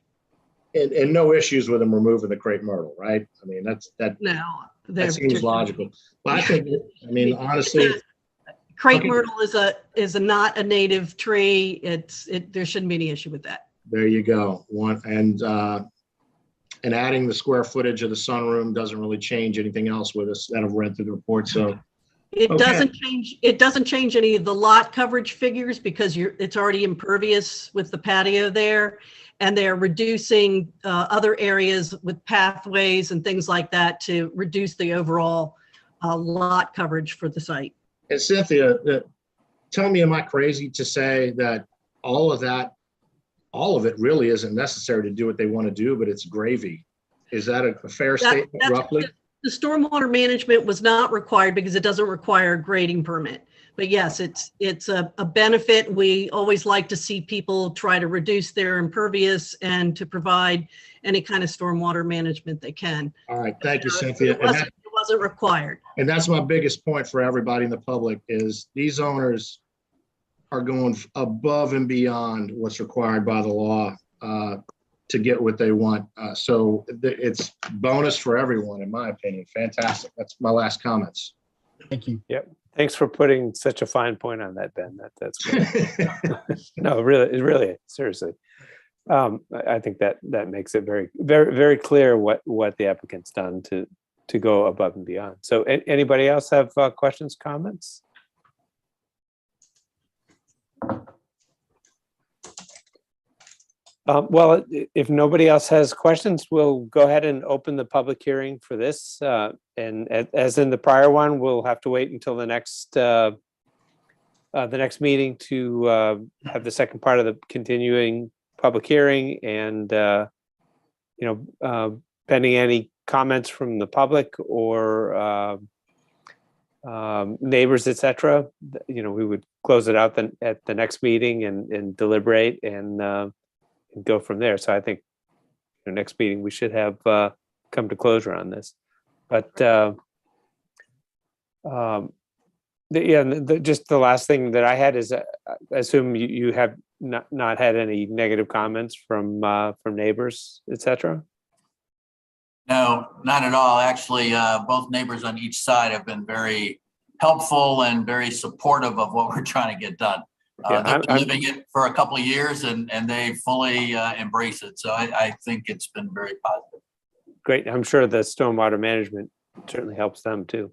And no issues with them removing the crepe myrtle, right? I mean, No, that seems logical. But I think, I mean, honestly, crepe okay. myrtle is not a native tree. There shouldn't be any issue with that. There you go. And adding the square footage of the sunroom doesn't really change anything else with us that I've read through the report. So it okay. doesn't change any of the lot coverage figures because it's already impervious with the patio there, and they're reducing other areas with pathways and things like that to reduce the overall lot coverage for the site. And Cynthia, tell me, am I crazy to say that all of it really isn't necessary to do what they want to do, but it's gravy? Is that a fair statement, roughly? The stormwater management was not required because it doesn't require a grading permit. But yes, it's a benefit. We always like to see people try to reduce their impervious and to provide any kind of stormwater management they can. All right, thank you, Cynthia. It wasn't required. And that's my biggest point for everybody in the public is these owners are going above and beyond what's required by the law to get what they want. So it's bonus for everyone, in my opinion. Fantastic. That's my last comments. Thank you. Yep. Thanks for putting such a fine point on that, Ben. That's great. No, really, seriously. I think that makes it very, very, very clear what the applicant's done to go above and beyond. So anybody else have questions, comments? Well, if nobody else has questions, we'll go ahead and open the public hearing for this. And as in the prior one, we'll have to wait until the next meeting to have the second part of the continuing public hearing, and pending any comments from the public or neighbors, etc. We would close it out at the next meeting and deliberate and go from there. So I think the next meeting we should have come to closure on this. But just the last thing that I had is I assume you have not had any negative comments from neighbors, etc. No, not at all. Actually, both neighbors on each side have been very helpful and very supportive of what we're trying to get done. They've been living it for a couple of years and they fully embrace it. So I think it's been very positive. Great. I'm sure the stormwater management certainly helps them too.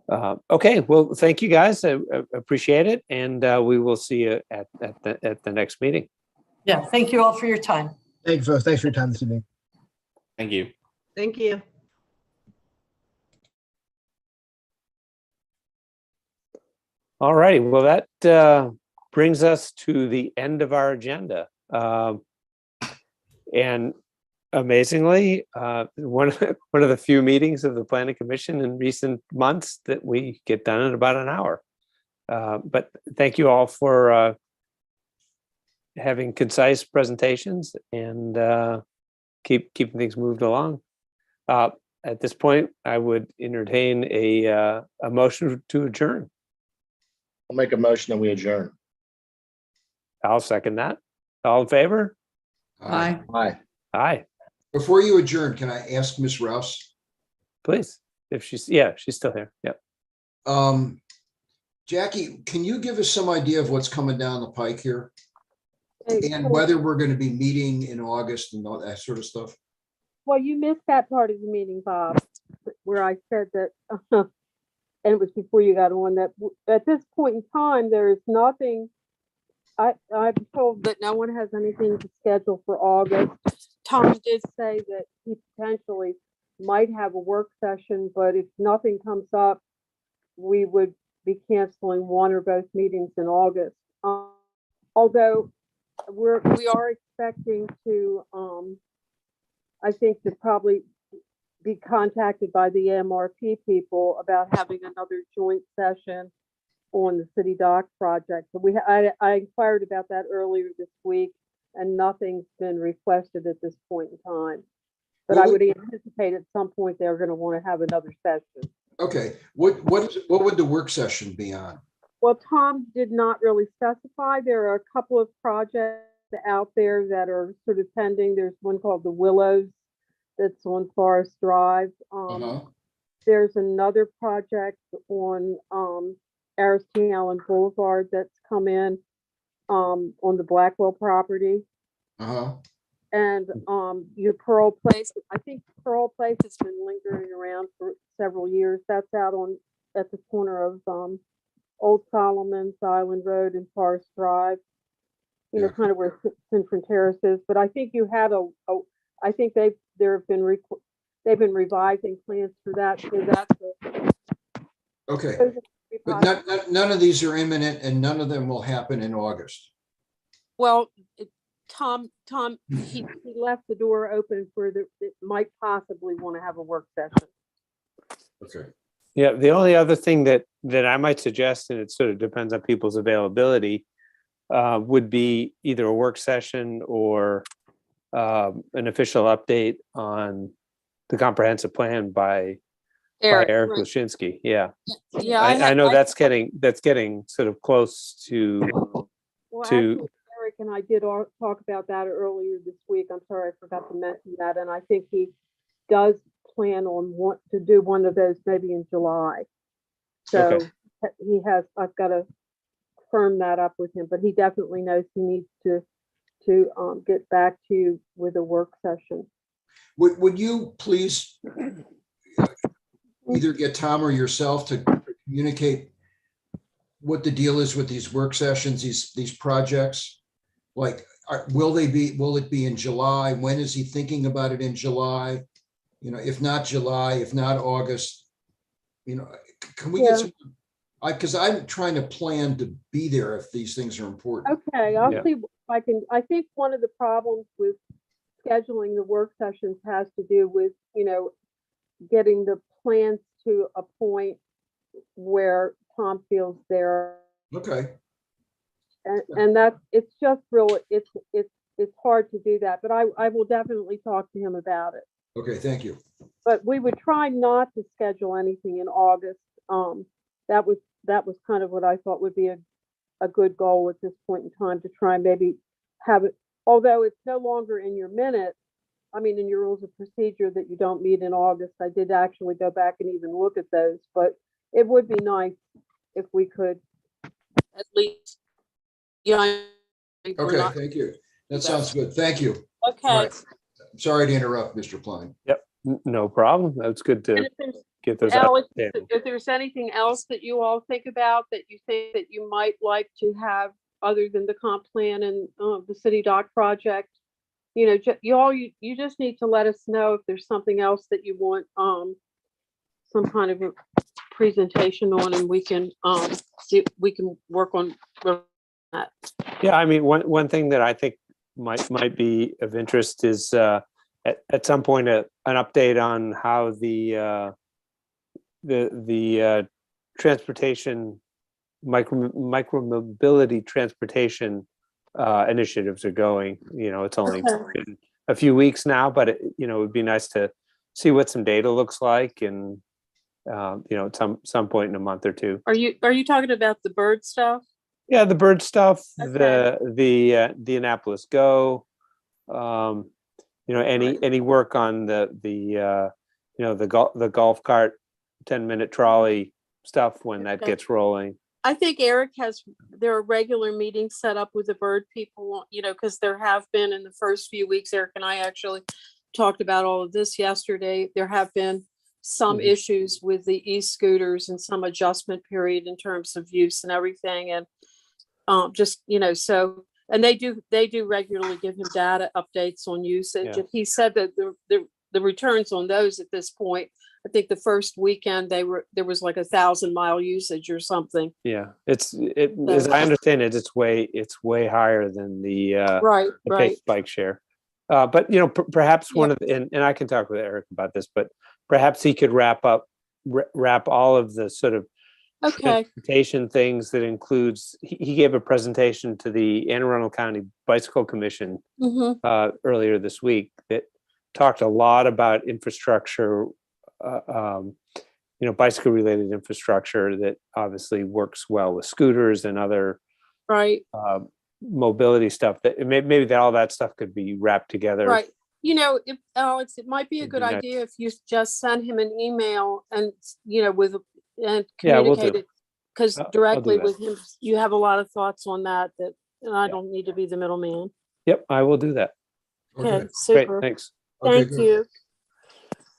Okay, well, thank you guys. I appreciate it. And we will see you at the next meeting. Yeah, thank you all for your time. Thanks for your time this evening. Thank you. Thank you. All righty. Well, that brings us to the end of our agenda. And amazingly, one of the few meetings of the Planning Commission in recent months that we get done in about an hour. But thank you all for having concise presentations and keeping things moved along. At this point, I would entertain a motion to adjourn. I'll make a motion that we adjourn. I'll second that. All in favor? Aye. Aye. Aye, Before you adjourn, can I ask Ms. Rouse? please. If she's still here. Yep. Jackie, can you give us some idea of what's coming down the pike here? And whether we're going to be meeting in August and all that sort of stuff? Well, you missed that part of the meeting, Bob, where I said that, and it was before you got on, that at this point in time, there is nothing. I'm told that no one has anything to schedule for August. Tom did say that he potentially might have a work session, but if nothing comes up, we would be canceling one or both meetings in August. Although we are expecting to, I think to probably be contacted by the MRP people about having another joint session on the city dock project. So I inquired about that earlier this week, and nothing's been requested at this point in time. But I would anticipate at some point they're going to want to have another session. Okay, what would the work session be on? Well, Tom did not really specify. There are a couple of projects out there that are sort of pending. There's one called the Willows that's on Forest Drive. There's another project on Aristine Allen Boulevard that's come in on the Blackwell property. And your Pearl Place, I think Pearl Place has been lingering around for several years. That's out at the corner of Old Solomon's Island Road and Forest Drive. You know, kind of where Central Terrace is. But I think you had I think they've been revising plans for that. So that's okay. But none of these are imminent, and none of them will happen in August. Well, Tom, he left the door open for it might possibly want to have a work session. Okay. Yeah, the only other thing that I might suggest, and it sort of depends on people's availability, would be either a work session or an official update on the comprehensive plan by Eric Lashinsky. Yeah. Yeah. I know that's getting sort of close to. Well, actually, Eric and I did talk about that earlier this week. I'm sorry, I forgot to mention that. And I think he does plan on to do one of those maybe in July. So he has, I've got to firm that up with him, but he definitely knows he needs to get back to you with a work session. Would you please either get Tom or yourself to communicate what the deal is with these work sessions, these projects? Like, will it be in July? When is he thinking about it in July? You know, if not July, if not August, you know, can we get some, because I'm trying to plan to be there if these things are important. Okay, I'll see if I can. I think one of the problems with scheduling the work sessions has to do with, you know, getting the plans to a point where Tom feels they're okay. And that's, it's just real, it's hard to do that, but I will definitely talk to him about it. Okay, thank you. But we would try not to schedule anything in August. That was kind of what I thought would be a good goal at this point in time, to try and maybe have it, although it's no longer in your minutes, I mean, in your rules of procedure that you don't meet in August. I did actually go back and even look at those, but it would be nice if we could at least, okay, thank you. That sounds good. Thank you. Okay. Right. I'm sorry to interrupt, Mr. Klein. Yep, no problem. That's good to get those Alex, out. if there's anything else that you all think about that you think that you might like to have other than the comp plan and the city dock project, you know, you just need to let us know if there's something else that you want some kind of a presentation on, and we can see if we can work on that. Yeah, I mean, one thing that I think might be of interest is at some point an update on how the transportation micromobility transportation initiatives are going. You know, it's only been a few weeks now, but it would be nice to see what some data looks like, and at some point in a month or two. Are you talking about the bird stuff? Yeah, the bird stuff, the Annapolis Go, any work on the golf cart 10-minute trolley stuff when that gets rolling. I think Eric there are regular meetings set up with the bird people, because there have been in the first few weeks. Eric and I actually talked about all of this yesterday. There have been some issues with the e-scooters and some adjustment period in terms of use and everything. And and they do regularly give him data updates on usage. Yeah. And he said that the returns on those at this point. I think the first weekend there was like 1,000-mile usage or something. Yeah, as I understand it, it's way higher than the Right, the right. bike share. But perhaps one of the, and I can talk with Eric about this, but perhaps he could wrap all of the sort of Okay. transportation things that includes. He gave a presentation to the Anne Arundel County Bicycle Commission earlier this week that talked a lot about infrastructure. Bicycle related infrastructure that obviously works well with scooters and other mobility stuff, that maybe that all that stuff could be wrapped together. Right. If Alex, it might be a good idea if you just send him an email and communicate it, because directly with him, you have a lot of thoughts on that, and I don't need to be the middleman. Yep, I will do that. Okay, super. Great, thanks. Thank you.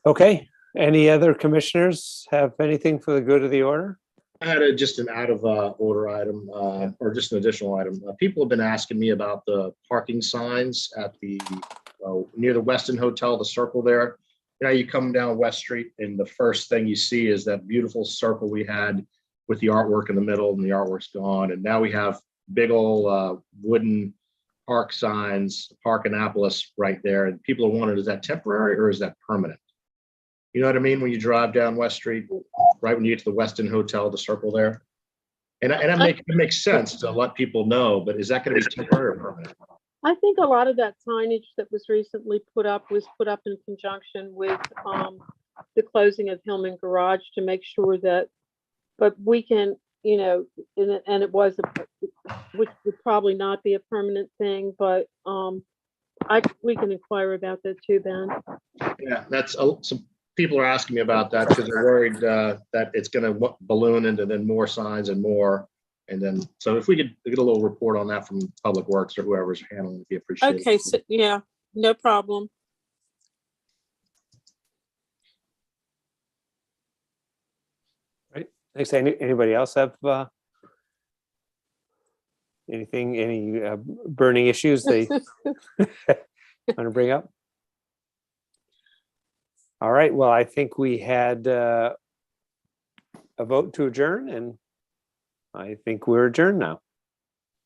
Okay. Any other commissioners have anything for the good of the order? I had just an out of order item, or just an additional item. People have been asking me about the parking signs at the near the Westin Hotel, the circle there. You come down West Street, and the first thing you see is that beautiful circle we had with the artwork in the middle, and the artwork's gone. And now we have big old wooden park signs, Park Annapolis right there. And people are wondering, is that temporary or is that permanent? You know what I mean? When you drive down West Street, right when you get to the Westin Hotel, the circle there. And it makes sense to let people know, but is that going to be temporary or permanent? I think a lot of that signage that was recently put up in conjunction with the closing of Hillman Garage to make sure that, but we can, and it was, which would probably not be a permanent thing, but we can inquire about that too, Ben. Yeah, that's some people are asking me about that because they're worried that it's going to balloon into then more signs and more. And then, so if we could get a little report on that from Public Works or whoever's handling it, it'd be appreciated. Okay, so yeah, no problem. Right. Thanks. Anybody else have any burning issues they want to bring up? All right. Well, I think we had a vote to adjourn, and I think we're adjourned now.